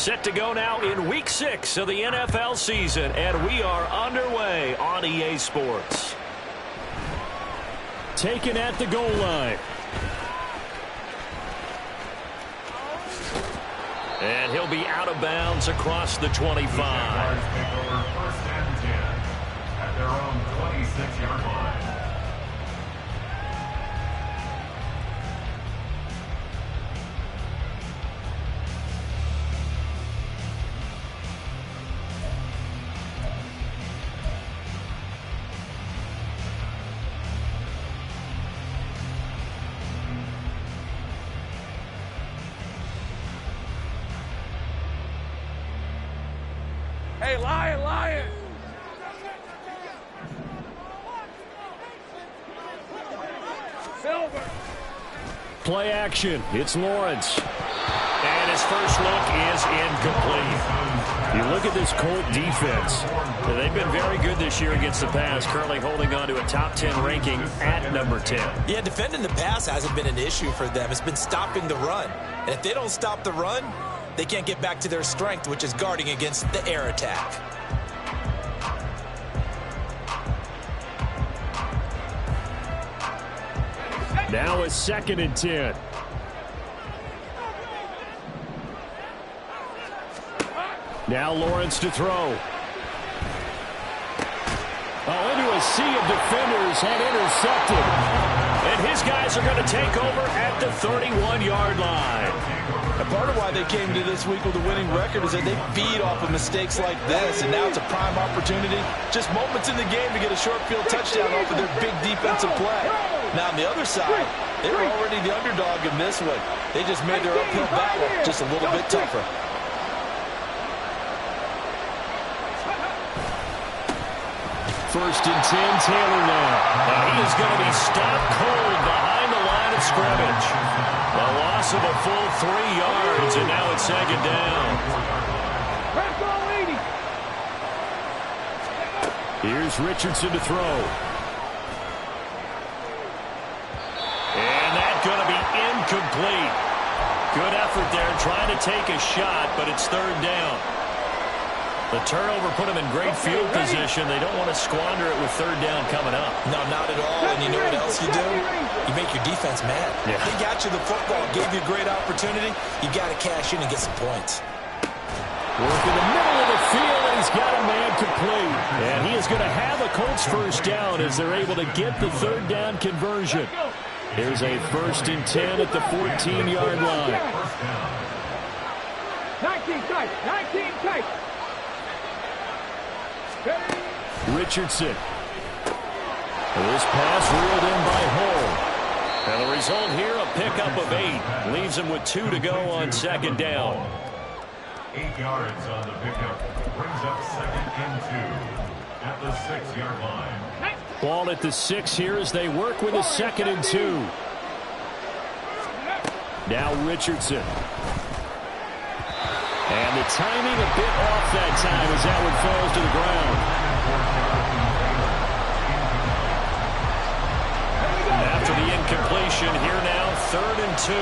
Set to go now in Week 6 of the NFL season, and we are underway on EA Sports. Taken at the goal line. And he'll be out of bounds across the 25. First and 10 at their own 26-yard line. Hey, Lion! Silver! Play action. It's Lawrence. And his first look is incomplete. You look at this Colt defense. They've been very good this year against the pass, currently holding on to a top 10 ranking at number 10. Yeah, defending the pass hasn't been an issue for them. It's been stopping the run. And if they don't stop the run, they can't get back to their strength, which is guarding against the air attack. Now it's 2nd and 10. Now Lawrence to throw. Oh, into a sea of defenders and intercepted. And his guys are going to take over at the 31-yard line. And part of why they came to this week with a winning record is that they feed off of mistakes like this, and now it's a prime opportunity. Just moments in the game to get a short field touchdown off of their big defensive play. Now on the other side, they were already the underdog in this one. They just made their uphill battle just a little bit tougher. First and 10, Taylor now. And he is going to be stopped cold behind the line of scrimmage. A loss of a full 3 yards, and now it's 2nd down. Here's Richardson to throw. And that's going to be incomplete. Good effort there trying to take a shot, but it's 3rd down. The turnover put them in great field position. They don't want to squander it with 3rd down coming up. No, not at all. And you know what else you do? You make your defense mad. Yeah. They got you the football, gave you a great opportunity. You got to cash in and get some points. Work in the middle of the field, and he's got a man complete. And he is going to have a Colts first down as they're able to get the 3rd down conversion. Here's a 1st and 10 at the 14-yard line. 19 tight, 19 tight. Richardson. This pass reeled in by Hull. And the result here, a pickup of 8. Leaves him with 2 to go on 2nd down. 8 yards on the pickup. Brings up 2nd and 2 at the 6-yard line. Ball at the 6 here as they work with a 2nd and 2. Now Richardson. And the timing a bit off that time as that one falls to the ground. After the incompletion, here now, 3rd and 2.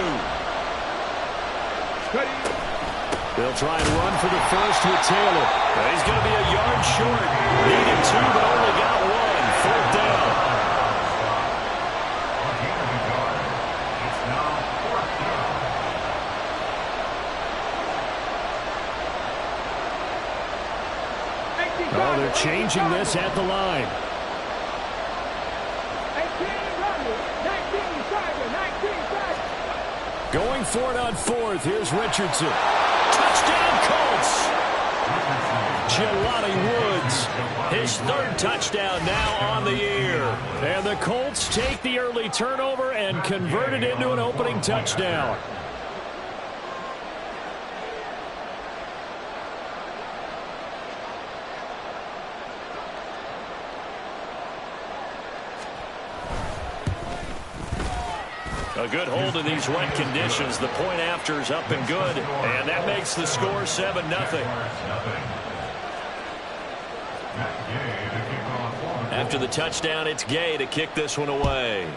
They'll try and run for the first with Taylor. He's going to be a yard short. Needed 2, but only got 1. 4th down. Oh, they're changing this at the line. 19, Going for it on 4th. Here's Richardson. Touchdown, Colts. Jelani Woods. His 3rd touchdown now on the year. And the Colts take the early turnover and convert it into an opening touchdown. A good hold in these wet conditions. The point after is up and good, and that makes the score 7-0. After the touchdown, it's Gay to kick this one away.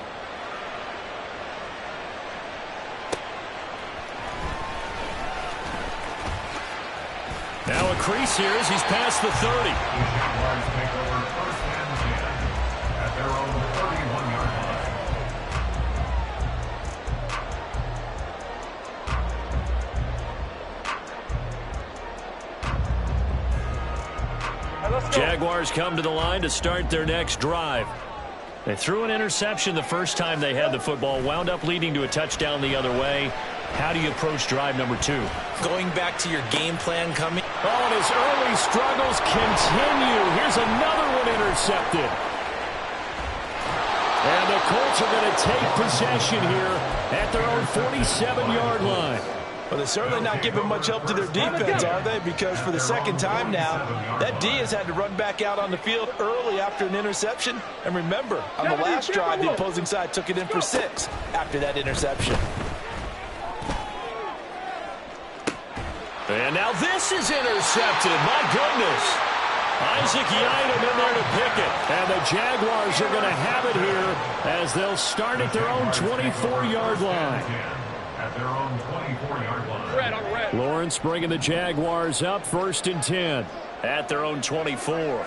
Now a crease here as he's past the 30. The Jaguars take over first and 10 at their own 31-yard line. Jaguars come to the line to start their next drive. They threw an interception the first time they had the football, wound up leading to a touchdown the other way. How do you approach drive number 2? Going back to your game plan coming. Oh, and his early struggles continue. Here's another one intercepted. And the Colts are going to take possession here at their own 47-yard line. Well, they're certainly not giving much help to their defense, are they? Because for the second time now, that D has had to run back out on the field early after an interception. And remember, on the last drive, the opposing side took it in for 6 after that interception. And now this is intercepted. My goodness. Isaac Yiadom in there to pick it. And the Jaguars are going to have it here as they'll start at their own 24-yard line. At their own 24-yard line. Red. Lawrence bringing the Jaguars up, 1st and 10 at their own 24.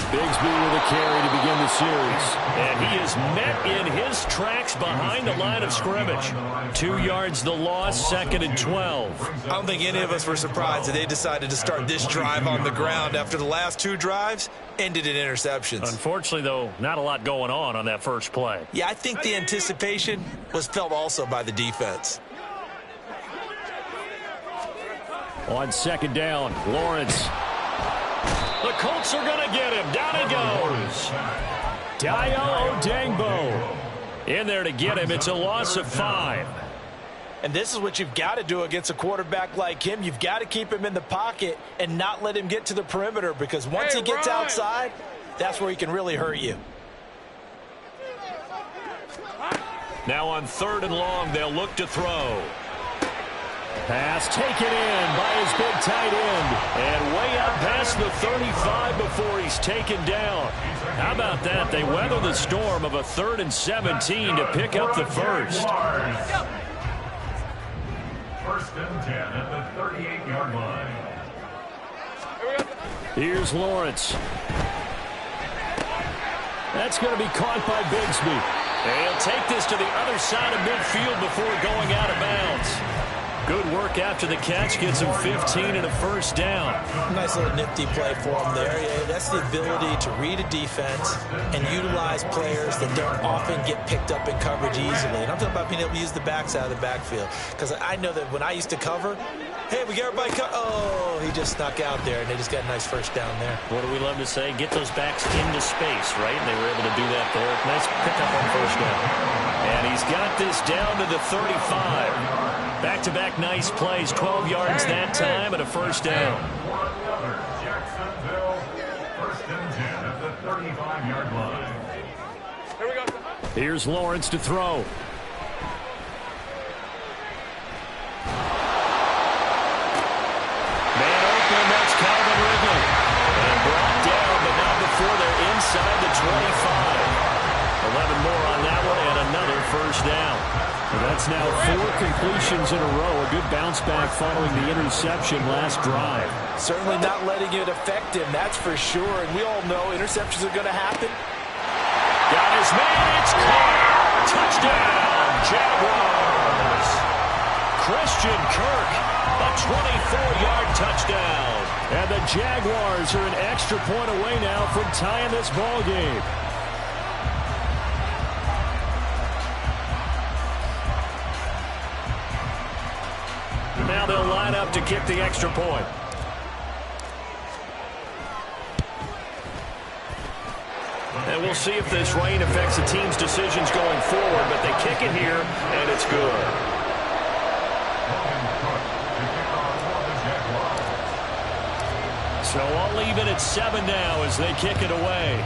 Bigsby with a carry to begin the series. And he is met in his tracks behind the line of scrimmage. 2 yards the loss, 2nd and 12. I don't think any of us were surprised that they decided to start this drive on the ground after the last 2 drives ended in interceptions. Unfortunately, though, not a lot going on that first play. Yeah, I think the anticipation was felt also by the defense. On 2nd down, Lawrence. The Colts are going to get him. Down he goes. Dayo Odengbo in there to get him. It's a loss of 5. And this is what you've got to do against a quarterback like him. You've got to keep him in the pocket and not let him get to the perimeter, because once he gets outside, that's where he can really hurt you. Now on 3rd and long, they'll look to throw. Pass taken in by his big tight end. And way out past the 35 before he's taken down. How about that? They weather the storm of a 3rd and 17 to pick up the first. 1st and 10 at the 38-yard line. Here's Lawrence. That's going to be caught by Bigsby. And he'll take this to the other side of midfield before going out of bounds. Good work after the catch. Gets him 15 and a first down. Nice little nifty play for him there. Yeah, that's the ability to read a defense and utilize players that don't often get picked up in coverage easily. And I'm talking about being able to use the backs out of the backfield. Because I know that when I used to cover, hey, we got everybody oh, he just snuck out there, and they just got a nice first down there. What do we love to say? Get those backs into space, right? And they were able to do that there. Nice pickup on first down. And he's got this down to the 35. Back-to-back nice plays, 12 yards that time and a first down. Jacksonville, 1st and 10 at the 35-yard line. Here we go. Here's Lawrence to throw. Man open, that's Calvin Ridley. And brought down, but not before they're inside the 25. 11 more on that one and another first down. And that's now 4 completions in a row. A good bounce back following the interception last drive. Certainly not letting it affect him, that's for sure. And we all know interceptions are going to happen. Got his man, it's caught. Touchdown, Jaguars. Christian Kirk, a 24-yard touchdown. And the Jaguars are an extra point away now from tying this ball game. Now they'll line up to kick the extra point. And we'll see if this rain affects the team's decisions going forward, but they kick it here, and it's good. So I'll leave it at 7 now as they kick it away.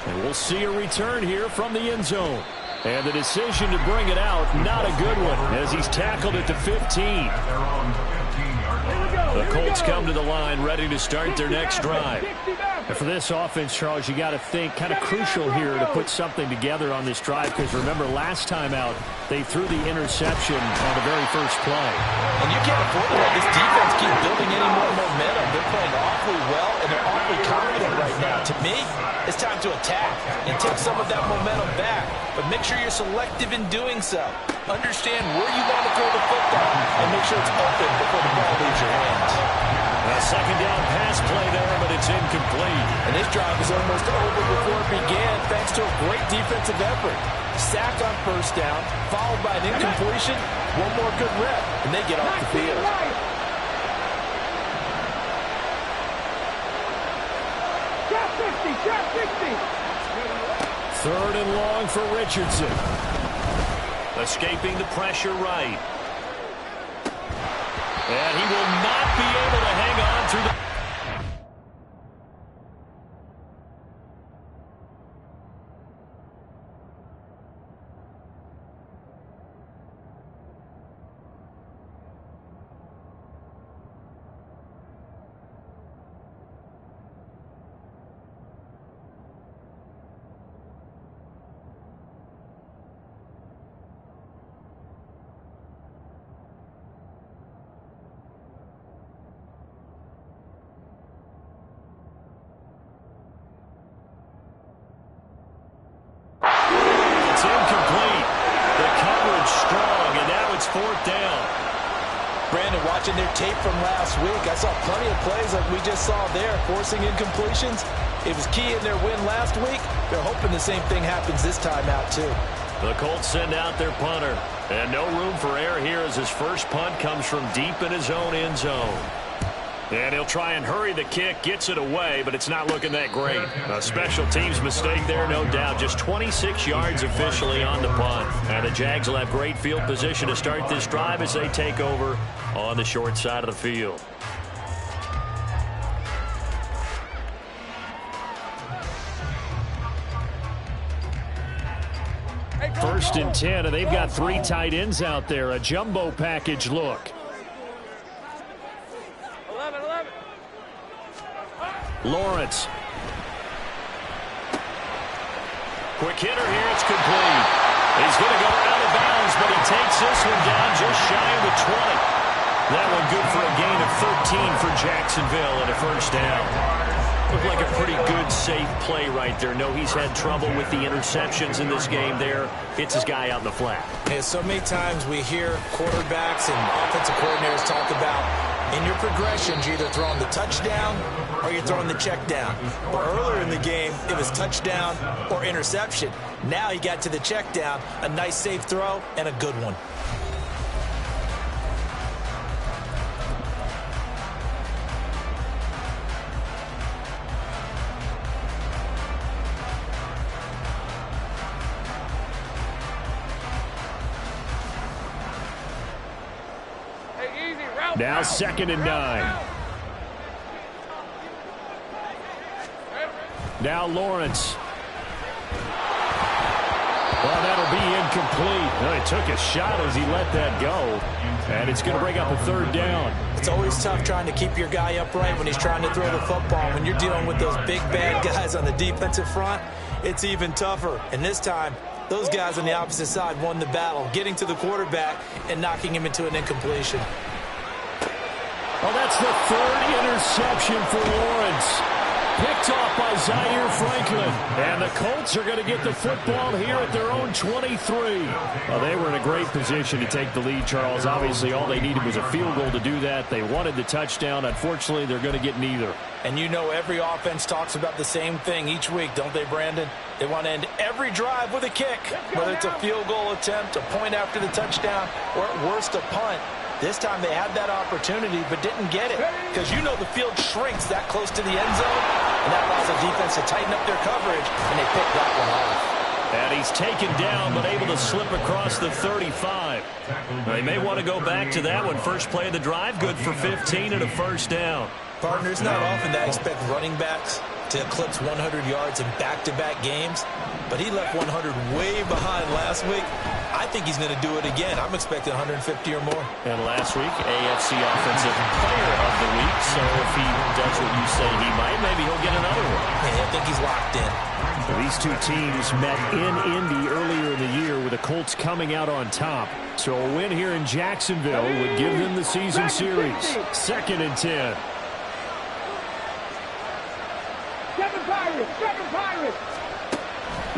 And we'll see a return here from the end zone. And the decision to bring it out, not a good one, as he's tackled at the 15. The Colts come to the line ready to start their next drive. And for this offense, Charles, you got to think kind of crucial here to put something together on this drive, because remember last time out they threw the interception on the very first play. And you can't afford to let this defense keep building any more momentum. They're playing awfully well, and they're awfully confident right now. To me, it's time to attack and take some of that momentum back, but make sure you're selective in doing so. Understand where you want to throw the football and make sure it's open before the ball leaves your hands. A second down pass play there, but it's incomplete. And this drive was almost over before it began thanks to a great defensive effort. Sack on first down, followed by an incompletion, one more good rep, and they get off the field. Trap 50, trap 50. Third and long for Richardson. Escaping the pressure right. And he will not be able to hang on through the... It's incomplete. The coverage strong, and now it's fourth down. Brandon, watching their tape from last week, I saw plenty of plays like we just saw there, forcing incompletions. It was key in their win last week. They're hoping the same thing happens this time out, too. The Colts send out their punter. And no room for error here as his first punt comes from deep in his own end zone. And he'll try and hurry the kick, gets it away, but it's not looking that great. A special teams mistake there, no doubt. Just 26 yards officially on the punt. And the Jags will have great field position to start this drive as they take over on the short side of the field. First and 10, and they've got three tight ends out there. A jumbo package look. 11. Lawrence. Quick hitter here. It's complete. He's going to go out of bounds, but he takes this one down just shy of the 20. That one good for a gain of 13 for Jacksonville and a first down. Looked like a pretty good, safe play right there. No, he's had trouble with the interceptions in this game there. Hits his guy out in the flat. Yeah, so many times we hear quarterbacks and offensive coordinators talk about in your progressions, you're either throwing the touchdown or you're throwing the check down. But earlier in the game, it was touchdown or interception. Now he got to the check down, a nice safe throw, and a good one. Now 2nd and 9. Now Lawrence. Well, that'll be incomplete. Well, he took a shot as he let that go. And it's going to bring up a third down. It's always tough trying to keep your guy upright when he's trying to throw the football. When you're dealing with those big, bad guys on the defensive front, it's even tougher. And this time, those guys on the opposite side won the battle, getting to the quarterback and knocking him into an incompletion. Well, that's the third interception for Lawrence. Picked off by Zaire Franklin. And the Colts are going to get the football here at their own 23. Well, they were in a great position to take the lead, Charles. Obviously, all they needed was a field goal to do that. They wanted the touchdown. Unfortunately, they're going to get neither. And you know every offense talks about the same thing each week, don't they, Brandon? They want to end every drive with a kick, whether it's a field goal attempt, a point after the touchdown, or at worst a punt. This time they had that opportunity but didn't get it because you know the field shrinks that close to the end zone, and that allows the defense to tighten up their coverage, and they picked that one off. And he's taken down but able to slip across the 35. They may want to go back to that one. First play of the drive, good for 15 and a first down. Partner, it's not often that I expect running backs to eclipse 100 yards in back-to-back games, but he left 100 way behind last week. I think he's going to do it again. I'm expecting 150 or more. And last week, AFC Offensive Player of the Week. So if he does what you say he might, maybe he'll get another one. Yeah, I think he's locked in. These two teams met in Indy earlier in the year with the Colts coming out on top. So a win here in Jacksonville would give them the season series. 2nd and 10. Seven Pirates.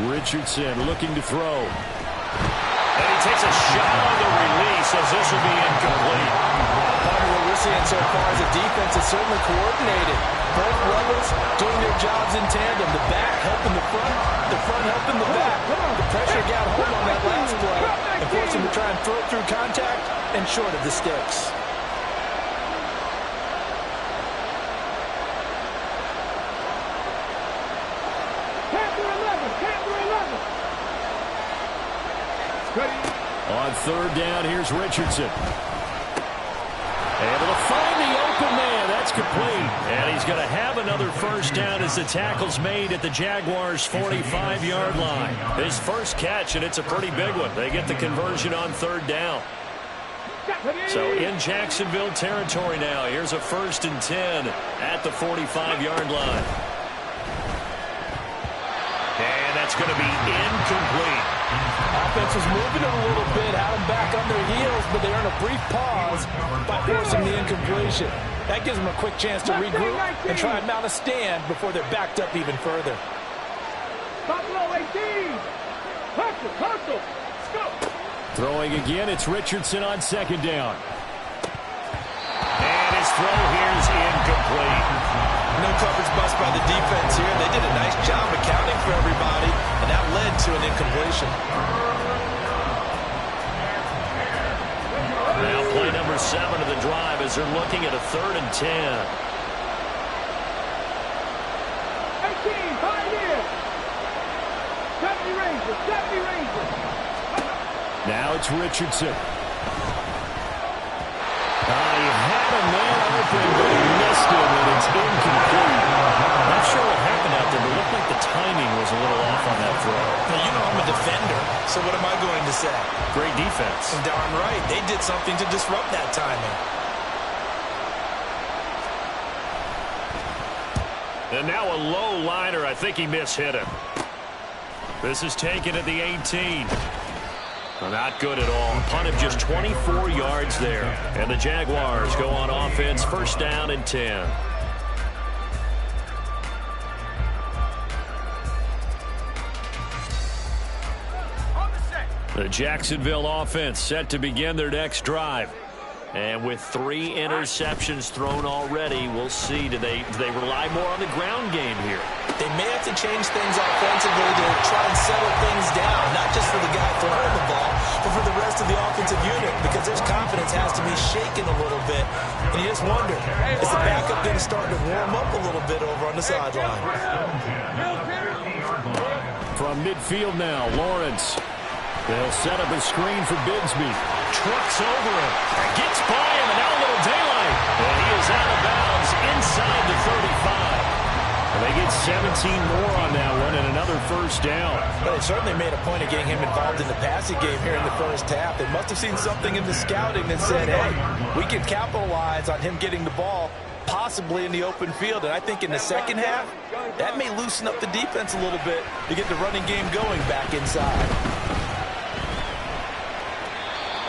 Richardson looking to throw. And he takes a shot on the release as this will be incomplete. Part of what we're seeing so far as a defense is certainly coordinated. Both levels doing their jobs in tandem. The back helping the front helping the back. The pressure got home on that last play and forced him to try and throw it through contact and short of the sticks. On 3rd down, here's Richardson. Able to find the open man. That's complete. And he's going to have another 1st down as the tackle's made at the Jaguars' 45-yard line. His first catch, and it's a pretty big one. They get the conversion on 3rd down. So in Jacksonville territory now. Here's a 1st and 10 at the 45-yard line. And that's going to be incomplete. Offense was moving a little bit, had them back on their heels, but they earned a brief pause by forcing the incompletion. That gives them a quick chance to regroup and try and mount a stand before they're backed up even further. Buffalo 18. Hustle. Let's go. Throwing again, it's Richardson on 2nd down. And his throw here is incomplete. No coverage bust by the defense here. They did a nice job accounting for everybody, and that led to an incompletion. Now play number 7 of the drive as they're looking at a 3rd and 10. 18, 5 years. 70 Rangers. Now it's Richardson. He had a man open, but he missed him, and it's incomplete. Not sure what happened out there, but it looked like the timing was a little off on that throw. Now, you know I'm a defender, so what am I going to say? Great defense. And darn right, they did something to disrupt that timing. And now a low liner. I think he mishit him. This is taken at the 18. Not good at all. Punt of just 24 yards there. And the Jaguars go on offense, 1st down and 10. The Jacksonville offense set to begin their next drive. And with 3 interceptions thrown already, we'll see. Do they rely more on the ground game here? They may have to change things offensively to try and settle things down, not just for the guy throwing the ball, but for the rest of the offensive unit, because their confidence has to be shaken a little bit. And you just wonder, is the backup going to start to warm up a little bit over on the sideline? From midfield now, Lawrence. They'll set up a screen for Bigsby. Trucks over him. Gets by him, and now a little daylight. And he is out of bounds inside the 35. And they get 17 more on that one and another 1st down. Well, they certainly made a point of getting him involved in the passing game here in the 1st half. They must have seen something in the scouting that said, hey, we can capitalize on him getting the ball possibly in the open field. And I think in the 2nd half, that may loosen up the defense a little bit to get the running game going back inside.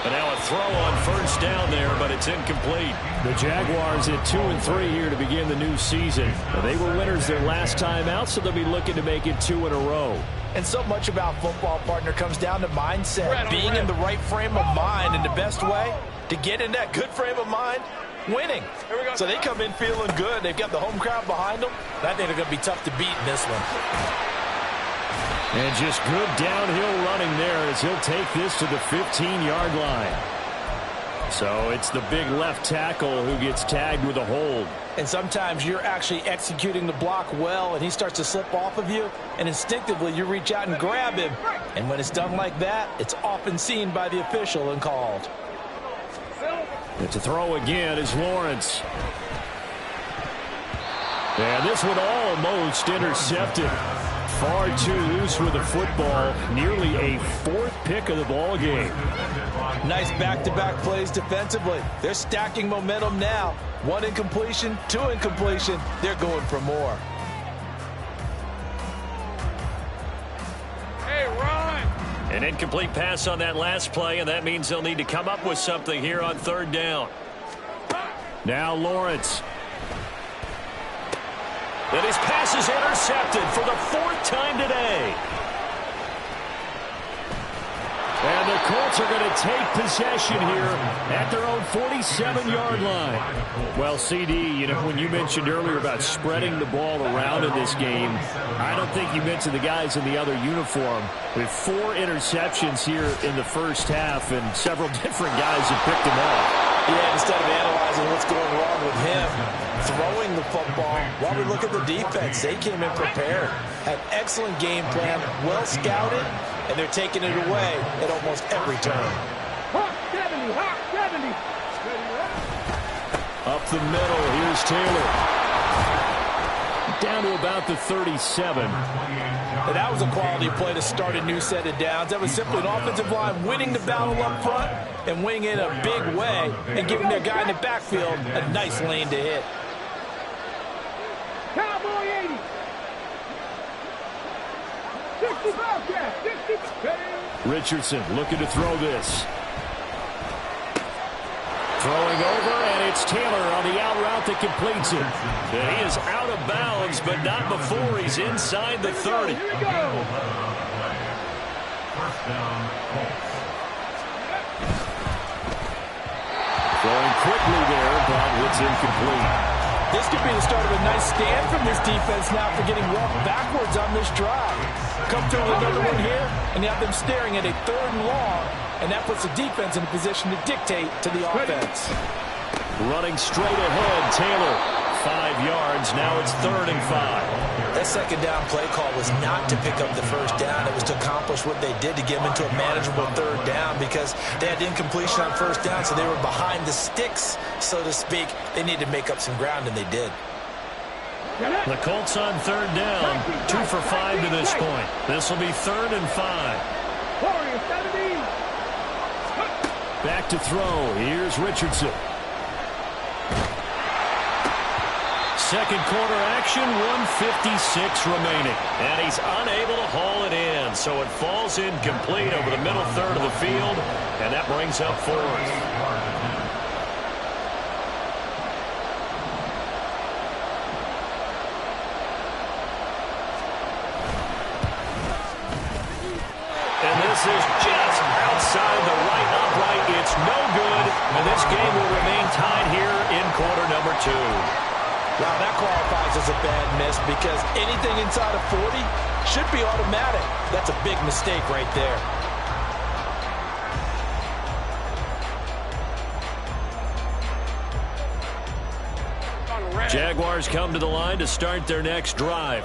And now a throw on 1st down there, but it's incomplete. The Jaguars at 2-3 here to begin the new season. They were winners their last time out, so they'll be looking to make it 2 in a row. And so much about football, partner, comes down to mindset. Being in the right frame of mind, and the best way to get in that good frame of mind, winning. So they come in feeling good. They've got the home crowd behind them. I think they're going to be tough to beat in this one. And just good downhill running there as he'll take this to the 15-yard line. So it's the big left tackle who gets tagged with a hold. And sometimes you're actually executing the block well, and he starts to slip off of you, and instinctively you reach out and grab him. And when it's done like that, it's often seen by the official and called. And to throw again is Lawrence. And this one almost intercepted. far too loose with the football. Nearly a fourth pick of the ball game. Nice back-to-back plays defensively. They're stacking momentum now. 1 incompletion, 2 incompletion. They're going for more. Hey, run! An incomplete pass on that last play, and that means they'll need to come up with something here on 3rd down. Now Lawrence. And his pass is intercepted for the 4th time today. And the Colts are going to take possession here at their own 47-yard line. Well, CD, you know, when you mentioned earlier about spreading the ball around in this game, I don't think you mentioned the guys in the other uniform. With 4 interceptions here in the first half, and several different guys have picked them off. Yeah, instead of analyzing what's going wrong with him, throwing the football, while we look at the defense, they came in prepared. Had excellent game plan, well scouted, and they're taking it away at almost every turn. Hawk 70, Hawk 70. Up the middle, here's Taylor. Down to about the 37. And that was a quality play to start a new set of downs. That was simply an offensive line winning the battle up front and winning in a big way and giving their guy in the backfield a nice lane to hit. Cowboy 80. 60 Bobcat, 60. Richardson looking to throw this. Throwing over, and it's Taylor on the out route that completes it. And he is out of bounds, but not before he's inside the 30. Here we go. First down, Colts. Throwing quickly there, but it's incomplete. This could be the start of a nice stand from this defense now for getting walked backwards on this drive. Come through with another one here, and you have them staring at a 3rd and long, and that puts the defense in a position to dictate to the offense. Running straight ahead, Taylor. 5 yards, now it's 3rd and 5. That 2nd down play call was not to pick up the 1st down. It was to accomplish what they did to get them into a manageable 3rd down because they had incompletion on 1st down, so they were behind the sticks, so to speak. They needed to make up some ground, and they did. The Colts on 3rd down, 2 for 5 to this point. This will be 3rd and 5. Warrior 70. Back to throw. Here's Richardson. 2nd quarter action, 1:56 remaining. And he's unable to haul it in, so it falls incomplete over the middle 3rd of the field, and that brings up 4th. This is just outside the right upright. It's no good, and this game will remain tied here in quarter number 2. Wow, that qualifies as a bad miss because anything inside of 40 should be automatic. That's a big mistake right there. Jaguars come to the line to start their next drive.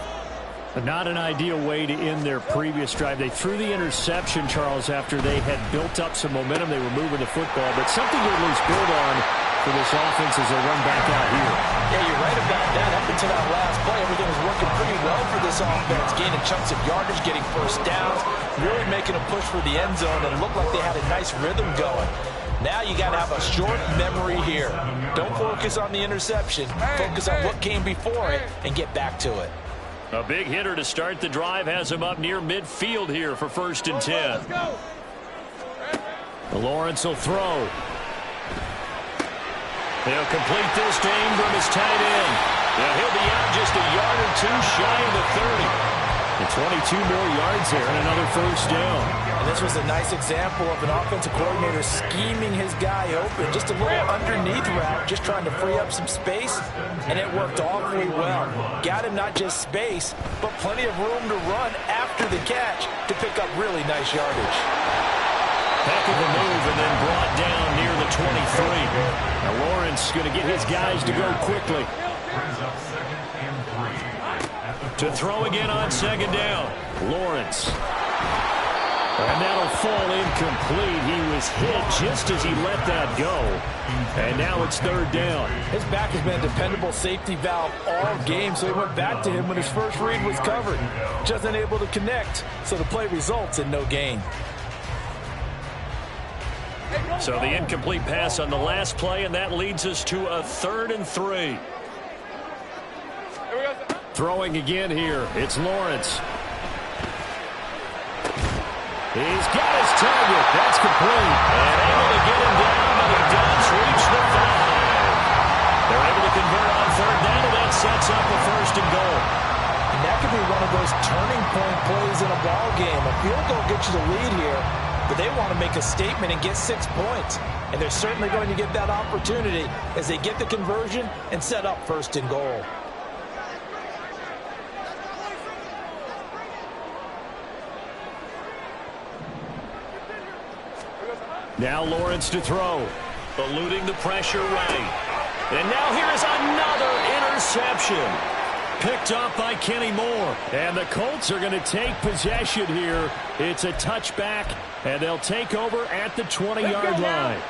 But not an ideal way to end their previous drive. They threw the interception, Charles, after they had built up some momentum. They were moving the football, but something to at least build on for this offense as they run back out here. Yeah, you're right about that. Up until that last play, everything was working pretty well for this offense. Gaining chunks of yardage, getting 1st downs, really making a push for the end zone, and it looked like they had a nice rhythm going. Now you got to have a short memory here. Don't focus on the interception. Focus on what came before it and get back to it. A big hitter to start the drive has him up near midfield here for 1st and 10. Lawrence will throw. He'll complete this to Ingram, his tight end. And he'll be out just a yard or 2 shy of the 30. And 22 more yards there and another 1st down. And this was a nice example of an offensive coordinator scheming his guy open. Just a little underneath route, just trying to free up some space, and it worked awfully well. Got him not just space, but plenty of room to run after the catch to pick up really nice yardage. Heck of a move, and then brought down near the 23. Now Lawrence going to get his guys to go quickly. To throw again on 2nd down. Lawrence. And that'll fall incomplete. He was hit just as he let that go. And now it's third down. His back has been a dependable safety valve all game, so he went back to him when his first read was covered. Just unable to connect, so the play results in no gain. So the incomplete pass on the last play, and that leads us to a 3rd and 3. Throwing again here, it's Lawrence. He's got his target. That's complete. And able to get him down, but he does reach the 5. They're able to convert on 3rd down, and that sets up a 1st and goal. And that could be one of those turning point plays in a ball game. A field goal gets you the lead here, but they want to make a statement and get 6 points. And they're certainly going to get that opportunity as they get the conversion and set up 1st and goal. Now Lawrence to throw, eluding the pressure right. And now here is another interception. Picked up by Kenny Moore. And the Colts are going to take possession here. It's a touchback, and they'll take over at the 20-yard line.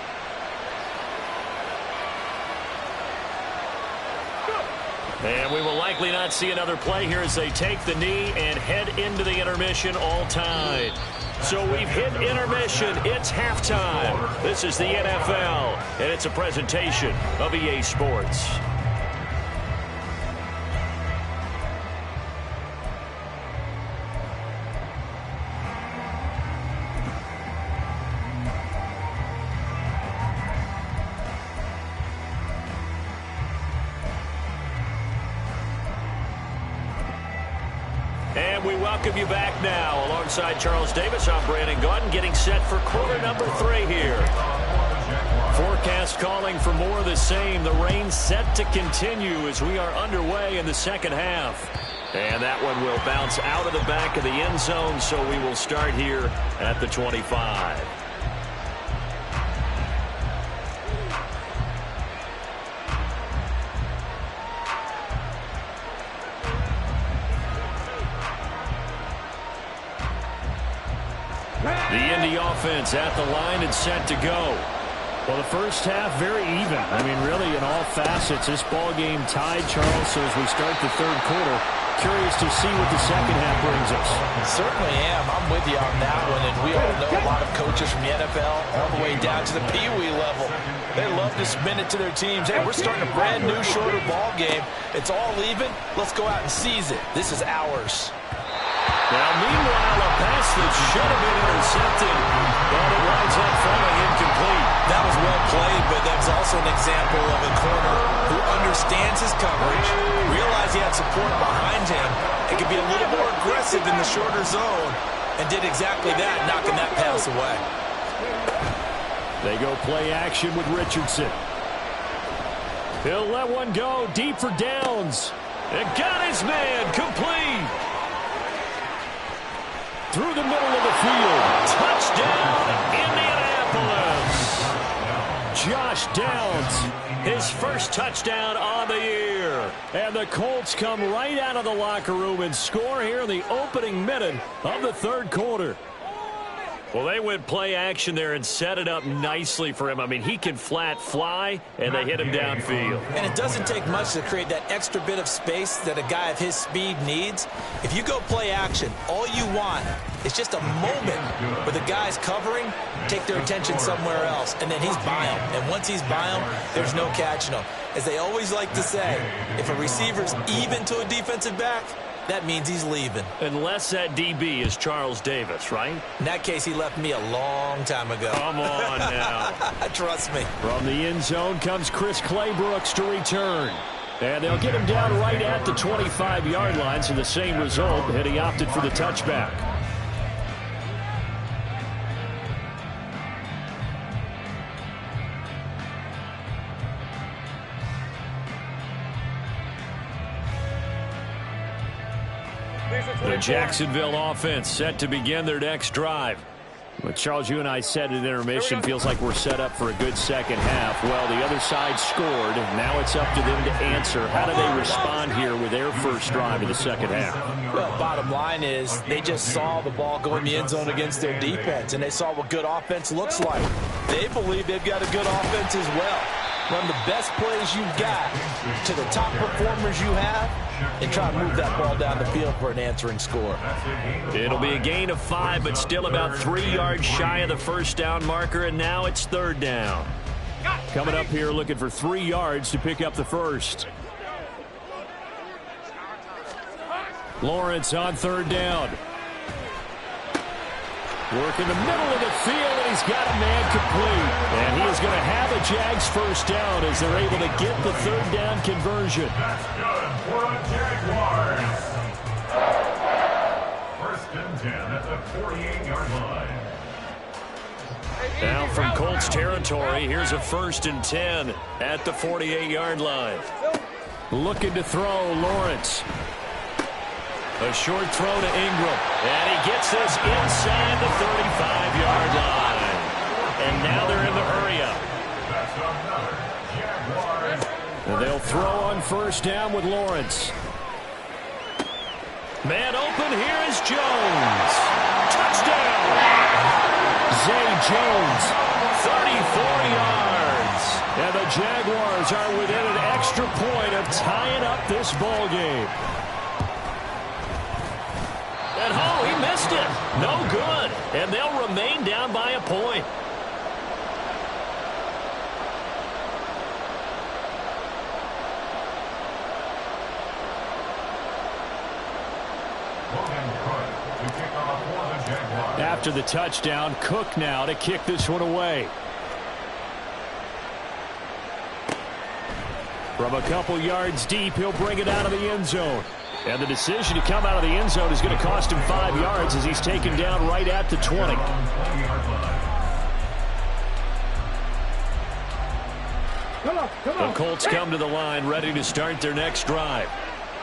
And we will likely not see another play here as they take the knee and head into the intermission all tied. So we've hit intermission. It's halftime. This is the NFL, and it's a presentation of EA Sports. And we welcome you back now. Alongside Charles Davis, I'm Brandon Gaudin, getting set for quarter number 3 here. Forecast calling for more of the same. The rain set to continue as we are underway in the second half. And that one will bounce out of the back of the end zone, so we will start here at the 25. The Indy offense at the line and set to go. Well, the first half very even. I mean, really in all facets, this ball game tied, Charles. So as we start the third quarter, curious to see what the second half brings us. Certainly am. I'm with you on that one. And we all know a lot of coaches from the NFL all the way down to the Pee Wee level. They love to spin it to their teams. Hey, we're starting a brand new, shorter ball game. It's all even. Let's go out and seize it. This is ours. Now, meanwhile, a pass that should have been intercepted, but it winds up falling incomplete. That was well played, but that was also an example of a corner who understands his coverage, realized he had support behind him, and could be a little more aggressive in the shorter zone, and did exactly that, knocking that pass away. They go play action with Richardson. He'll let one go deep for downs. And got his man complete. Through the middle of the field. Touchdown, Indianapolis. Josh Downs, his first touchdown on the year. And the Colts come right out of the locker room and score here in the opening minute of the third quarter. Well, they went play action there and set it up nicely for him. I mean, he can flat fly, and they hit him downfield. And it doesn't take much to create that extra bit of space that a guy of his speed needs. If you go play action, all you want is just a moment where the guy's covering, take their attention somewhere else, and then he's by him. And once he's by him, there's no catching him. As they always like to say, if a receiver's even to a defensive back, that means he's leaving. Unless that DB is Charles Davis, right? In that case, he left me a long time ago. Come on now. Trust me. From the end zone comes Chris Claybrooks to return. And they'll get him down right at the 25-yard line, so the same result, had he opted for the touchback. The Jacksonville offense set to begin their next drive. But Charles, you and I said at intermission, feels like we're set up for a good second half. Well, the other side scored. Now it's up to them to answer. How do they respond here with their first drive of the second half? Well, bottom line is they just saw the ball go in the end zone against their defense, and they saw what good offense looks like. They believe they've got a good offense as well. Run the best plays you've got to the top performers you have and try to move that ball down the field for an answering score. It'll be a gain of 5, but still about 3 yards shy of the first down marker, and now it's third down. Coming up here looking for 3 yards to pick up the first. Lawrence on third down. Work in the middle of the field, and he's got a man complete. And he is going to have a Jags first down as they're able to get the third down conversion. That's good for the Jaguars. First and 10 at the 48-yard line. Now from Colts territory, here's a first and 10 at the 48-yard line. Looking to throw, Lawrence. A short throw to Ingram, and he gets this inside the 35-yard line. And now they're in the hurry-up. And they'll throw on first down with Lawrence. Man open, here is Jones. Touchdown! Zay Jones, 34 yards. And the Jaguars are within an extra point of tying up this ball game. And oh, he missed it. No good. And they'll remain down by a point. After the touchdown, Cook now to kick this one away. From a couple yards deep, he'll bring it out of the end zone. And the decision to come out of the end zone is going to cost him 5 yards as he's taken down right at the 20. The Colts come to the line ready to start their next drive.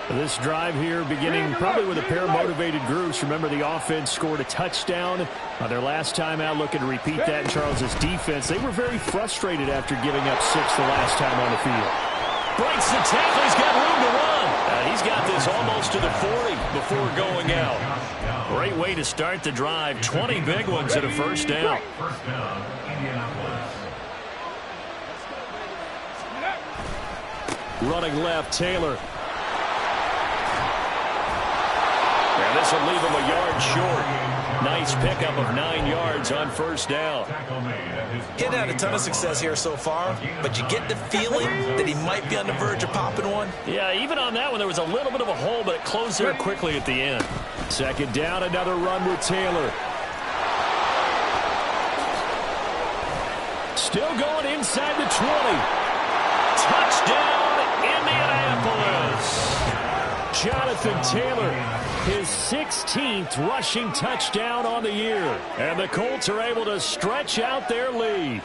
This drive here beginning probably with a pair of motivated groups. Remember, the offense scored a touchdown on their last time out. Looking to repeat that in Charles's defense. They were very frustrated after giving up 6 the last time on the field. Breaks the tackle. He's got room to run. He's got this almost to the 40 before going out. Great way to start the drive. 20 big ones at a first down. First down, Indianapolis. Running left, Taylor. And this will leave him a yard short. Nice pickup of 9 yards on first down. He hadn't had a ton of success here so far, but you get the feeling that he might be on the verge of popping one. Yeah, even on that one, there was a little bit of a hole, but it closed there quickly at the end. Second down, another run with Taylor. Still going inside the 20. Touchdown, Indianapolis. Jonathan Taylor, his 16th rushing touchdown on the year. And the Colts are able to stretch out their lead.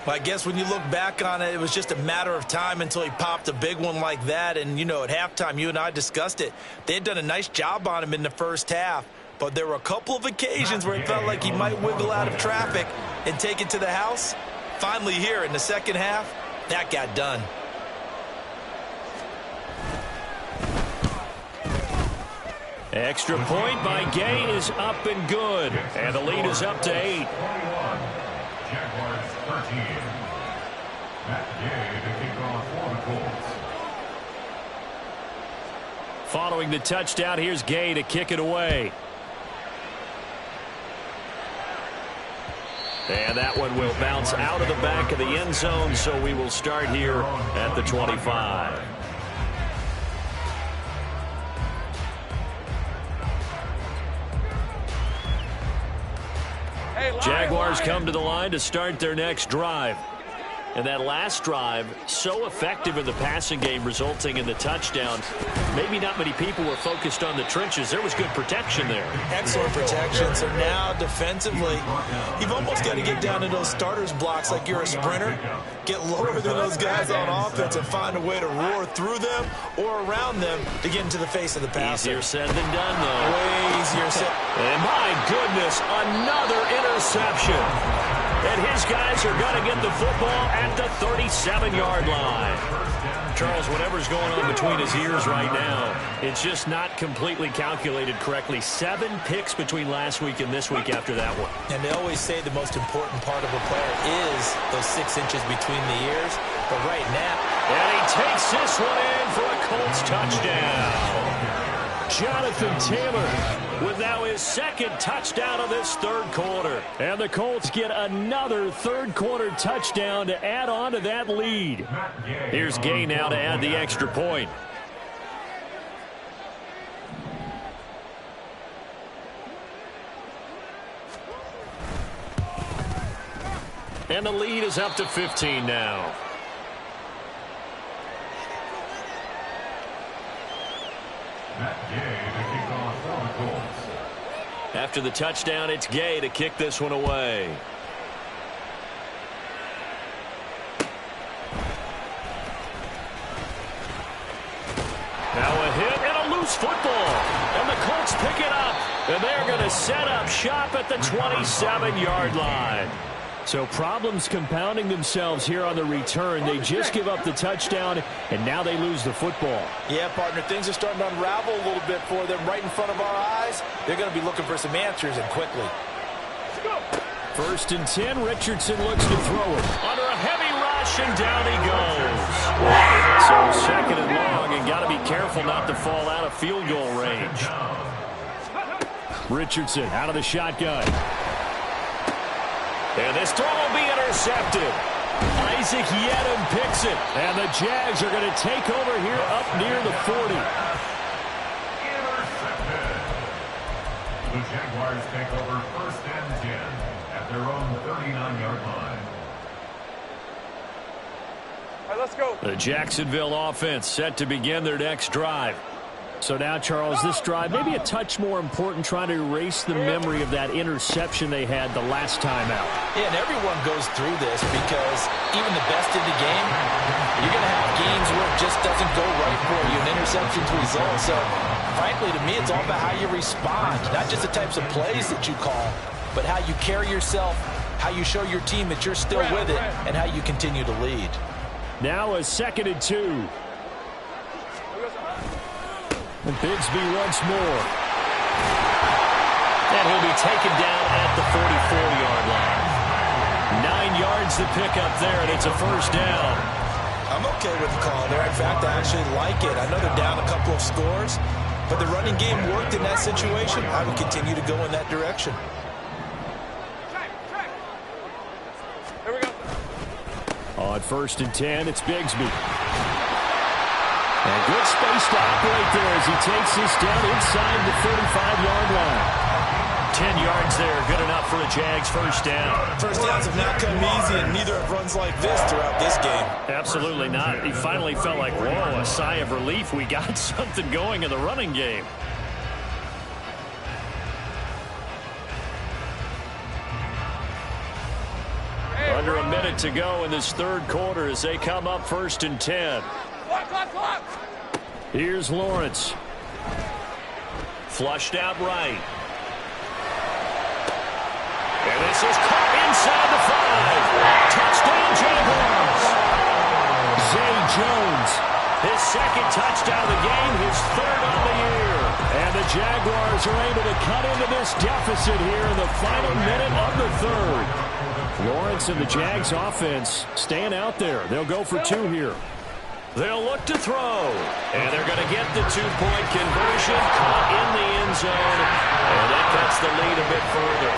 I guess when you look back on it, it was just a matter of time until he popped a big one like that. And, you know, at halftime, you and I discussed it. They had done a nice job on him in the first half. But there were a couple of occasions where it felt like he might wiggle out of traffic and take it to the house. Finally here in the second half, that got done. Extra point by Gay is up and good. And the lead is up to 8. Jaguars 13. Matt Gay to kick off for the Colts. Following the touchdown, here's Gay to kick it away. And that one will bounce out of the back of the end zone, so we will start here at the 25. Jaguars come to the line to start their next drive. And that last drive, so effective in the passing game, resulting in the touchdown. Maybe not many people were focused on the trenches. There was good protection there. Excellent protection. So now defensively, you've almost got to get down to those starters blocks like you're a sprinter. Get lower than those guys on offense and find a way to roar through them or around them to get into the face of the passer. Easier said than done, though. Way easier said. And my goodness, another interception. And his guys are going to get the football at the 37-yard line. Charles, whatever's going on between his ears right now, it's just not completely calculated correctly. 7 picks between last week and this week after that one. And they always say the most important part of a player is those 6 inches between the ears. But right now. And he takes this one in for a Colts touchdown. Jonathan Taylor with now his second touchdown of this third quarter. And the Colts get another third quarter touchdown to add on to that lead. Here's Gay now to add the extra point. And the lead is up to 15 now. After the touchdown, it's Gay to kick this one away. Now a hit and a loose football. And the Colts pick it up. And they're going to set up shop at the 27-yard line. So problems compounding themselves here on the return. They just give up the touchdown, and now they lose the football. Yeah, partner, things are starting to unravel a little bit for them right in front of our eyes. They're going to be looking for some answers, and quickly. First and 10, Richardson looks to throw it. Under a heavy rush, and down he goes. So second and long, and got to be careful not to fall out of field goal range. Richardson out of the shotgun. And this throw will be intercepted. Isaac Yedem picks it. And the Jags are going to take over here up near the 40. Intercepted. The Jaguars take over first and 10 at their own 39-yard line. All right, let's go. The Jacksonville offense set to begin their next drive. So now, Charles, this drive maybe a touch more important, trying to erase the memory of that interception they had the last time out. Yeah, and everyone goes through this because even the best in the game, you're going to have games where it just doesn't go right for you, and interceptions result. So, frankly, to me, it's all about how you respond, not just the types of plays that you call, but how you carry yourself, how you show your team that you're still with it, and how you continue to lead. Now a second and 2. And Bigsby once more. And he'll be taken down at the 44-yard line. 9 yards to pick up there, and it's a first down. I'm okay with the call there. In fact, I actually like it. I know they're down a couple of scores, but the running game worked in that situation. I would continue to go in that direction. Here we go. On first and 10, it's Bigsby. And good space to operate there as he takes this down inside the 35-yard line. 10 yards there, good enough for a Jags first down. First downs have not come easy, and neither have runs like this throughout this game. Absolutely not. He finally felt like, whoa, a sigh of relief. We got something going in the running game. Under a minute to go in this third quarter as they come up first and 10. Clock. Here's Lawrence. Flushed out right. And this is caught inside the 5. Touchdown, Jaguars. Zay Jones, his second touchdown of the game, his third on the year. And the Jaguars are able to cut into this deficit here in the final minute of the third. Lawrence and the Jags offense staying out there. They'll go for 2 here. They'll look to throw. And they're going to get the 2-point conversion. Caught in the end zone. And that cuts the lead a bit further.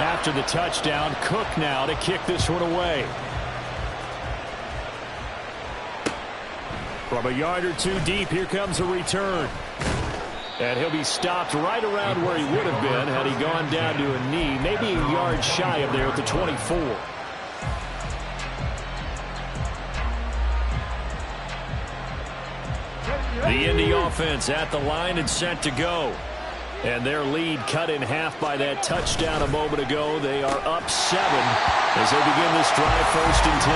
After the touchdown, Cook now to kick this one away. From a yard or 2 deep, here comes a return. And he'll be stopped right around where he would have been had he gone down to a knee, maybe a yard shy of there at the 24. The Indy offense at the line and set to go. And their lead cut in half by that touchdown a moment ago. They are up 7 as they begin this drive, 1st and 10.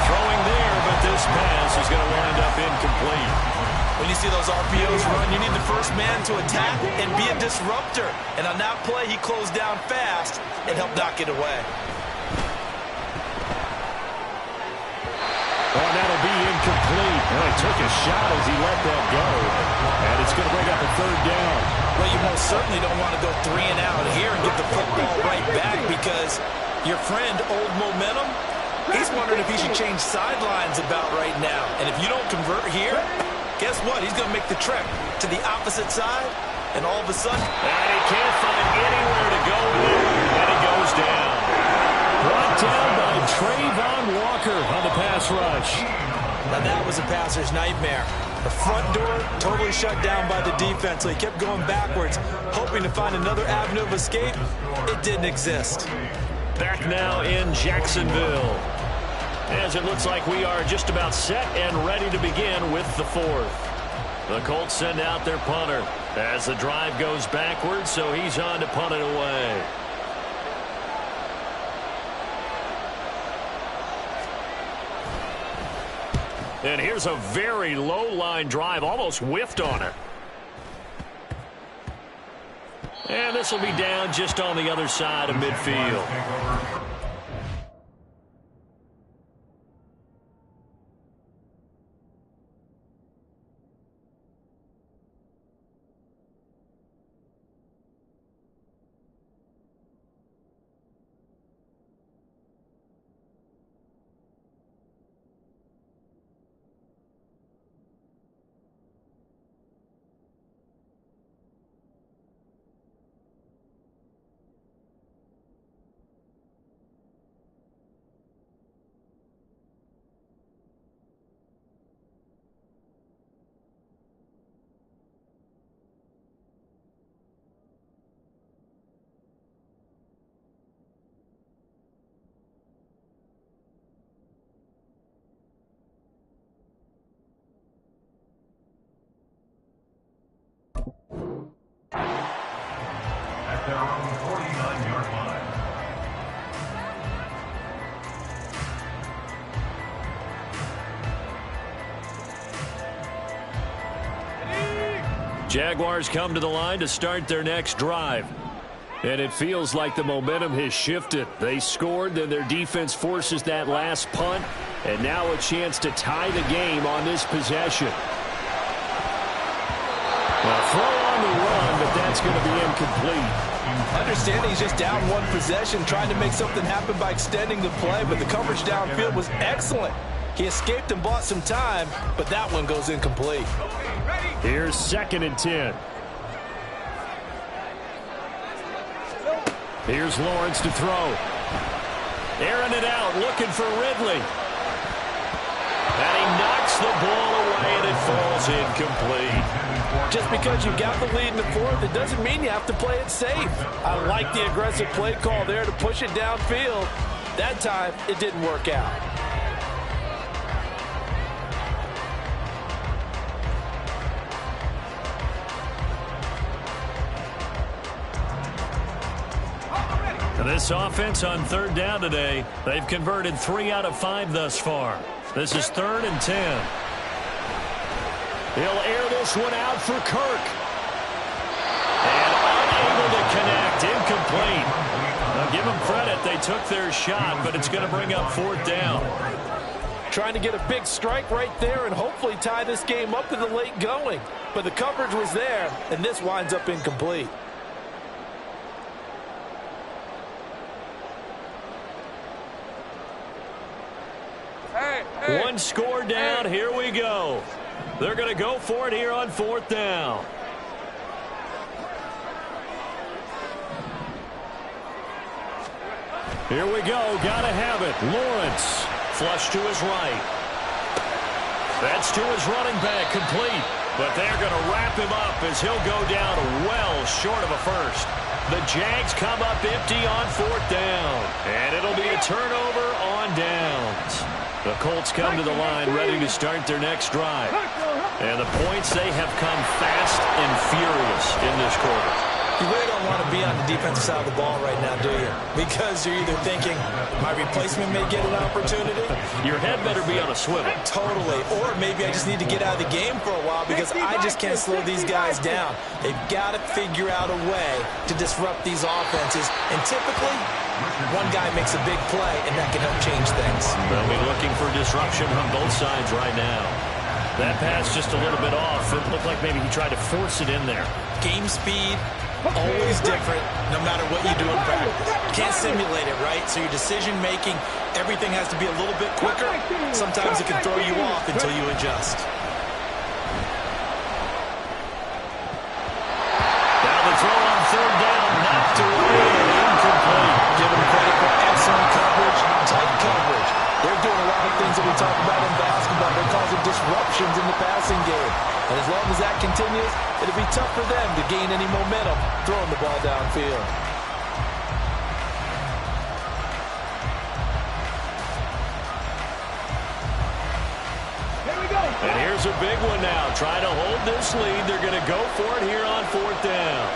Throwing there, but this pass is going to wind up incomplete. When you see those RPOs run, you need the first man to attack and be a disruptor. And on that play, he closed down fast and helped knock it away. Oh, that'll be incomplete. Well, he took a shot as he let that go. And it's going to bring up a 3rd down. Well, you most certainly don't want to go 3 and out here and get the football right back because your friend, Old Momentum, he's wondering if he should change sidelines about right now. And if you don't convert here, guess what? He's going to make the trek to the opposite side, and all of a sudden... And he can't find anywhere to go with it, and he goes down. Brought down by Trayvon Walker on the pass rush. Now that was a passer's nightmare. The front door totally shut down by the defense, so he kept going backwards, hoping to find another avenue of escape. It didn't exist. Back now in Jacksonville, as it looks like we are just about set and ready to begin with the 4th. The Colts send out their punter as the drive goes backwards, so he's on to punt it away. And here's a very low-line drive, almost whiffed on it. And this will be down just on the other side of midfield. At their own 49-yard line. Jaguars come to the line to start their next drive. And it feels like the momentum has shifted. They scored, then their defense forces that last punt, and now a chance to tie the game on this possession. Well, throw on the run, but that's going to be incomplete. Understanding he's just down one possession, trying to make something happen by extending the play, but the coverage downfield was excellent. He escaped and bought some time, but that one goes incomplete. Here's 2nd and 10. Here's Lawrence to throw. Airing it out, looking for Ridley. And he knocks the ball away, and it falls incomplete. Just because you got the lead in the 4th, it doesn't mean you have to play it safe. I like the aggressive play call there to push it downfield. That time, it didn't work out. This offense on 3rd down today, they've converted 3 out of 5 thus far. This is 3rd and 10. He'll air this one out for Kirk. And unable to connect, incomplete. Now give them credit, they took their shot, but it's going to bring up 4th down. Trying to get a big strike right there and hopefully tie this game up in the late going. But the coverage was there, and this winds up incomplete. One score down, here we go. They're going to go for it here on 4th down. Here we go, gotta have it. Lawrence, flush to his right. That's to his running back, complete. But they're going to wrap him up as he'll go down well short of a first. The Jags come up empty on 4th down. And it'll be a turnover on downs. The Colts come to the line ready to start their next drive. And the points, they have come fast and furious in this quarter. You really don't want to be on the defensive side of the ball right now, do you? Because you're either thinking, my replacement may get an opportunity. Your head better be on a swivel. Totally. Or maybe I just need to get out of the game for a while because I just can't slow these guys down. They've got to figure out a way to disrupt these offenses. And typically, one guy makes a big play, and that can help change things. They'll be looking for disruption on both sides right now. That pass just a little bit off. It looked like maybe he tried to force it in there. Game speed, always different, no matter what you do in practice. You can't simulate it, right? So your decision-making, everything has to be a little bit quicker. Sometimes it can throw you off until you adjust. Now the throw on 3rd down, knocked away and incomplete. Give them credit for excellent coverage, tight coverage. They're doing a lot of things that we talk about in basketball. They're causing disruptions in the passing game. And as long as that continues, it'll be tough for them to gain any momentum throwing the ball downfield. Here we go. And here's a big one now. Trying to hold this lead. They're going to go for it here on 4th down.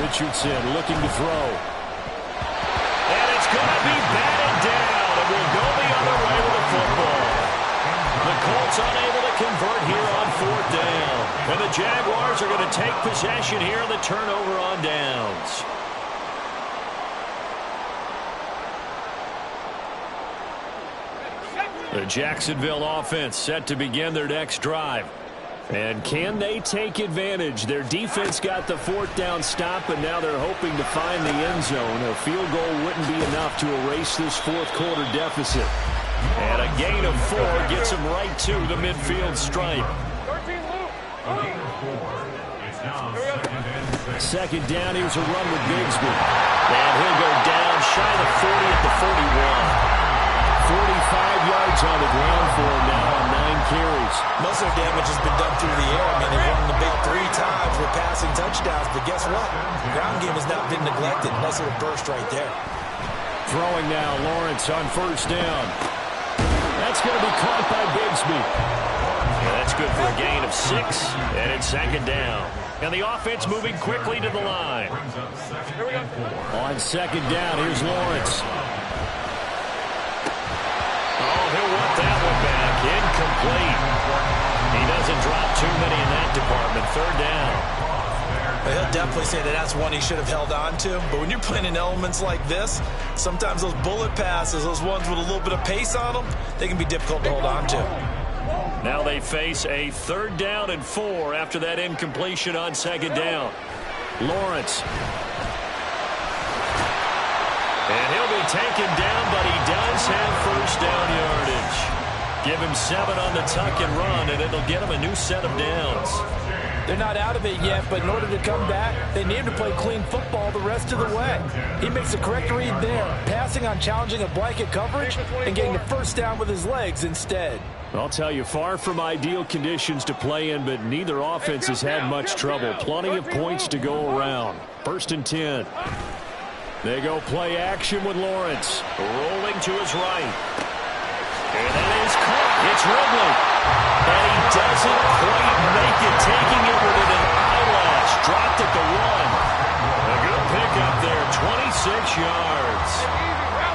Richardson looking to throw. And it's going to be batted down. It will go the other way with the football. The Colts unable to convert here on 4th down. And the Jaguars are going to take possession here on the turnover on downs. The Jacksonville offense set to begin their next drive. And can they take advantage? Their defense got the 4th down stop, and now they're hoping to find the end zone. A field goal wouldn't be enough to erase this 4th quarter deficit. And a gain of 4 gets them right to the midfield stripe. 13 loop. It's now 2nd and 6. 2nd down, here's a run with Bigsby. And he'll go down shy of the 40 at the 41. 45 yards on the ground for him now on 9 carries. Most of their damage has been done through the air. I mean, they've run the ball 3 times with passing touchdowns. But guess what? The ground game has not been neglected. Nice little burst right there. Throwing now, Lawrence on 1st down. That's going to be caught by Bigsby. And that's good for a gain of 6. And it's 2nd down. And the offense moving quickly to the line. Here we go. On 2nd down, here's Lawrence. Oh, he'll want that one back. Incomplete. He doesn't drop too many in that department. 3rd down. He'll definitely say that that's one he should have held on to. But when you're playing in elements like this, sometimes those bullet passes, those ones with a little bit of pace on them, they can be difficult to hold on to. Now they face a 3rd down and 4 after that incompletion on 2nd down. Lawrence. And he'll be taken down, but he does have 1st down yardage. Give him 7 on the tuck and run, and it'll get him a new set of downs. They're not out of it yet, but in order to come back, they need to play clean football the rest of the way. He makes the correct read there, passing on challenging a blanket coverage and getting the 1st down with his legs instead. I'll tell you, far from ideal conditions to play in, but neither offense has had much trouble. Plenty of points to go around. 1st and 10. They go play action with Lawrence. Rolling to his right. And that is caught. It's Ridley. And he doesn't quite make it, taking it within an eyelash. Dropped at the 1. A good pickup there, 26 yards.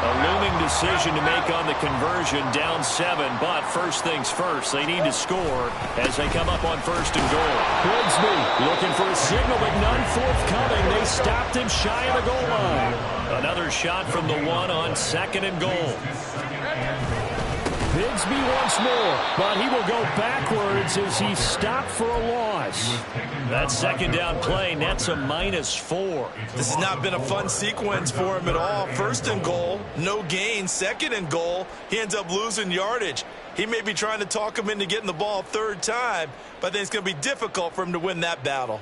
A looming decision to make on the conversion, down 7. But first things first, they need to score as they come up on 1st and goal. Bigsby looking for a signal, but none forthcoming. They stopped him shy of the goal line. Another shot from the 1 on 2nd and goal. Bigsby once more, but he will go backwards as he's stopped for a loss. That 2nd down play nets a -4. This has not been a fun sequence for him at all. 1st and goal, no gain. 2nd and goal, he ends up losing yardage. He may be trying to talk him into getting the ball a 3rd time, but I think it's going to be difficult for him to win that battle.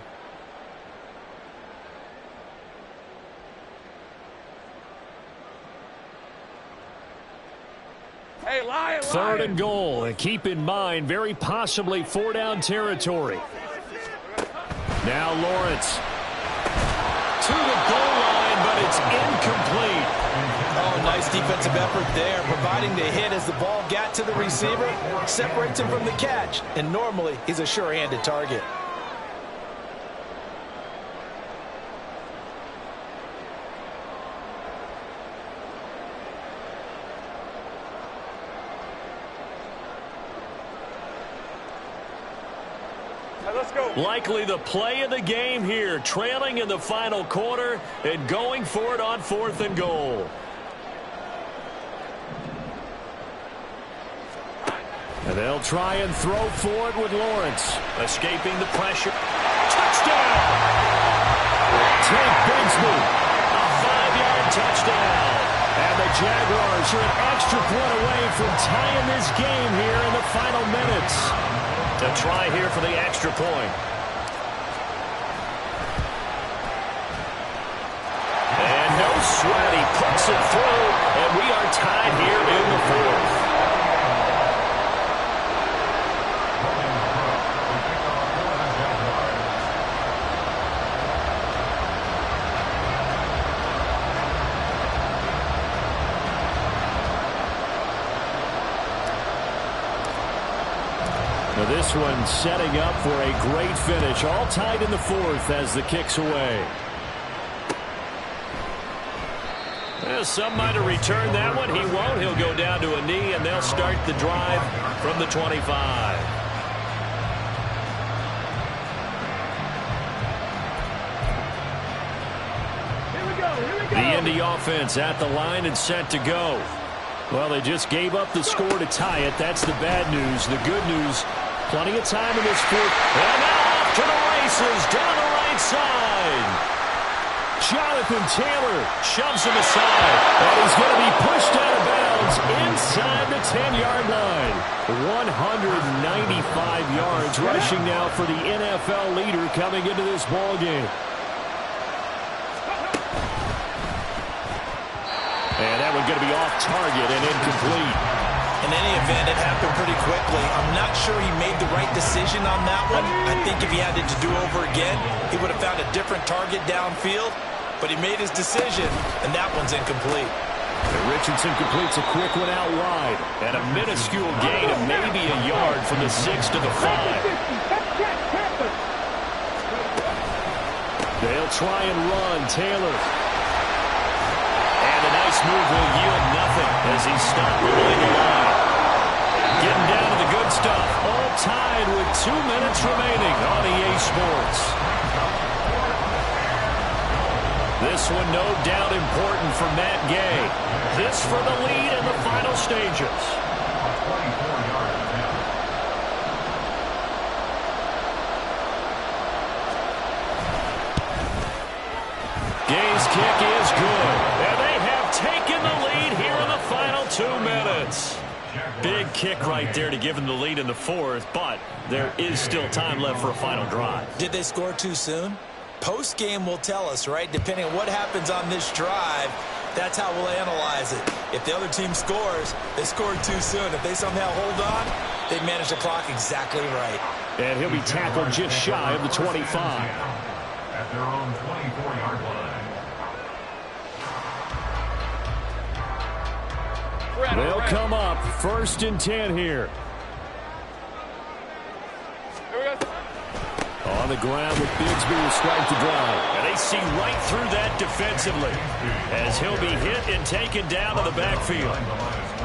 Hey, lion, Third and goal, and keep in mind, very possibly 4-down territory. Now Lawrence to the goal line, but it's incomplete. Oh, nice defensive effort there, providing the hit as the ball got to the receiver, separates him from the catch, and normally he's a sure-handed target. Let's go. Likely the play of the game here, trailing in the final quarter and going for it on 4th and goal. And they'll try and throw for it with Lawrence. Escaping the pressure. Touchdown! Take Bigsby. A 5-yard touchdown. And the Jaguars are an extra point away from tying this game here in the final minutes. A try here for the extra point. And no sweat, he puts it through, and we are tied here in the 4th. Now this one setting up for a great finish. All tied in the 4th as the kick's away. Well, some might have returned that one. He won't. He'll go down to a knee, and they'll start the drive from the 25. Here we go. The Indy offense at the line and set to go. Well, they just gave up the score to tie it. That's the bad news. The good news, plenty of time in this 4th. And now off to the races down the right side. Jonathan Taylor shoves him aside. And he's going to be pushed out of bounds inside the 10-yard line. 195 yards rushing now for the NFL leader coming into this ballgame. And that one going to be off target and incomplete. In any event, it happened pretty quickly. I'm not sure he made the right decision on that one. I think if he had it to do over again, he would have found a different target downfield. But he made his decision, and that one's incomplete. And Richardson completes a quick one out wide. And a minuscule gain of maybe a yard from the 6 to the 5. They'll try and run. Taylor. Move will yield nothing as he's stopped behind the line. Getting down to the good stuff. All tied with 2 minutes remaining on EA Sports. This one no doubt important for Matt Gay. This for the lead in the final stages. Gay's kick is good. And they have taken the lead here in the final 2 minutes. Big kick right there to give them the lead in the 4th, but there is still time left for a final drive. Did they score too soon? Post-game will tell us, right? Depending on what happens on this drive, that's how we'll analyze it. If the other team scores, they scored too soon. If they somehow hold on, they manage the clock exactly right. And he'll be tackled just shy of the 25. At their own 24-yard line. They'll come up 1st and 10 here. On the ground with Bigsby to strike the drive. And they see right through that defensively as he'll be hit and taken down to the backfield.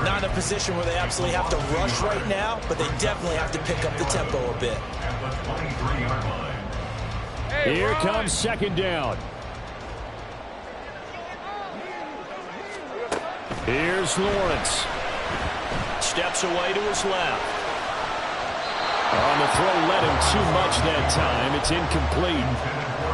Not in a position where they absolutely have to rush right now, but they definitely have to pick up the tempo a bit. Here comes 2nd down. Here's Lawrence. Steps away to his left. On the throw, led him too much that time. It's incomplete.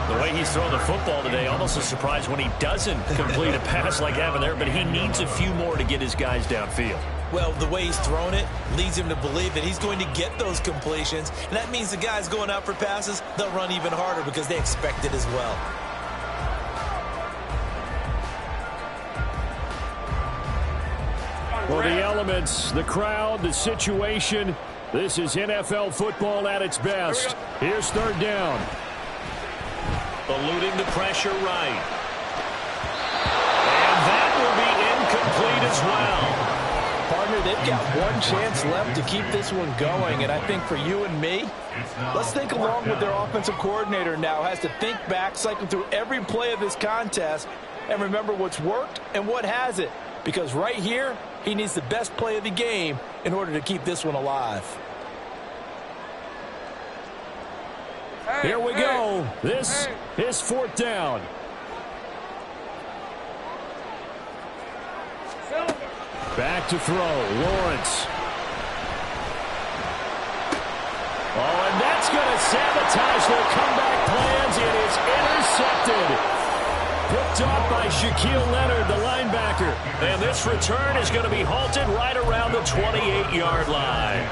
The way he's throwing the football today, almost a surprise when he doesn't complete a pass like having there, but he needs a few more to get his guys downfield. Well, the way he's thrown it leads him to believe that he's going to get those completions, and that means the guys going out for passes, they'll run even harder because they expect it as well. Well, the elements, the crowd, the situation, this is NFL football at its best. Here's third down. Eluding the pressure right. And that will be incomplete as well. Partner, they've got one chance left to keep this one going, and I think for you and me, let's think along with their offensive coordinator now. Has to think back, cycle through every play of this contest, and remember what's worked and what hasn't. Because right here, he needs the best play of the game in order to keep this one alive. Here we go. This is fourth down. Back to throw. Lawrence. Oh, and that's going to sabotage their comeback plans. It is intercepted. Picked off by Shaquille Leonard, the linebacker. And this return is going to be halted right around the 28-yard line.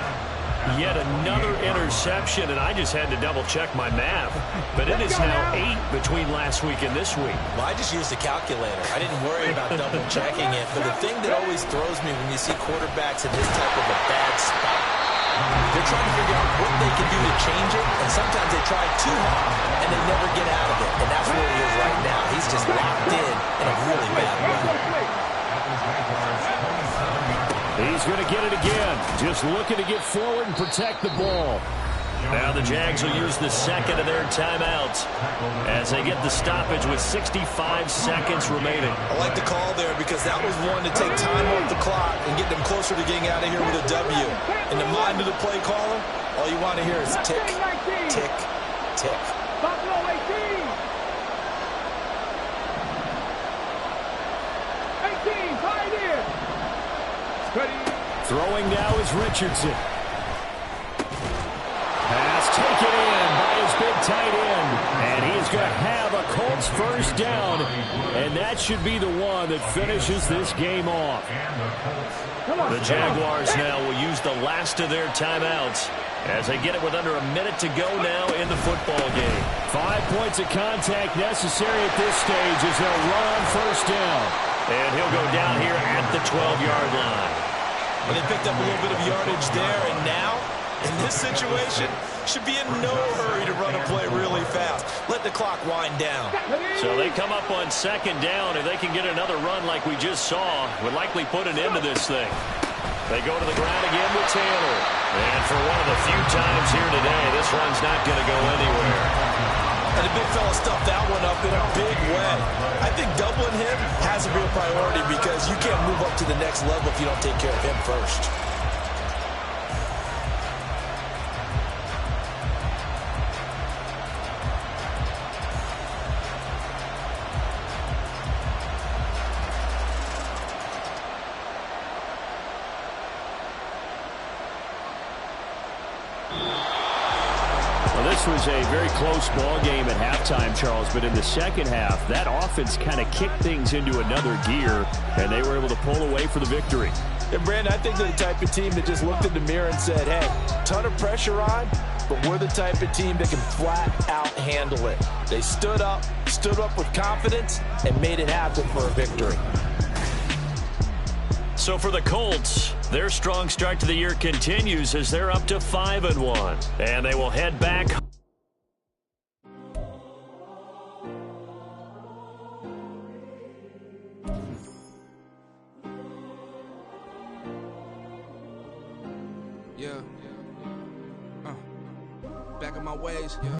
Yet another interception, and I just had to double-check my math. But it is now 8 between last week and this week. Well, I just used a calculator. I didn't worry about double-checking it. But the thing that always throws me when you see quarterbacks in this type of a bad spot, they're trying to figure out what they can do to change it, and sometimes they try too hard, and they never get out of it. And that's where he is right now. He's just locked in a really bad way. He's going to get it again. Just looking to get forward and protect the ball. Now the Jags will use the second of their timeouts as they get the stoppage with 65 seconds remaining. I like the call there because that was one to take time off the clock and get them closer to getting out of here with a W. In the mind of the play caller, all you want to hear is tick, tick, tick. Buffalo 18. 18, pioneer. Throwing now is Richardson. Pass taken in by his big tight end. And he's going to have a Colts first down. And that should be the one that finishes this game off. The Jaguars now will use the last of their timeouts as they get it with under a minute to go now in the football game. 5 points of contact necessary at this stage as they'll run on first down. And he'll go down here at the 12-yard line. Well, they picked up a little bit of yardage there, and now, in this situation, should be in no hurry to run a play really fast. Let the clock wind down. So they come up on second down. If they can get another run like we just saw, would likely put an end to this thing. They go to the ground again with Taylor. And for one of the few times here today, this one's not going to go anywhere. And the big fella stuffed that one up in a big way. I think doubling him has a real priority because you can't move up to the next level if you don't take care of him first. This was a very close ball game at halftime, Charles, but in the second half, that offense kind of kicked things into another gear, and they were able to pull away for the victory. And, Brandon, I think they're the type of team that just looked in the mirror and said, hey, ton of pressure on, but we're the type of team that can flat out handle it. They stood up with confidence, and made it happen for a victory. So for the Colts, their strong start to the year continues as they're up to 5-1. And they will head back. Yeah. Back in my ways. Yeah.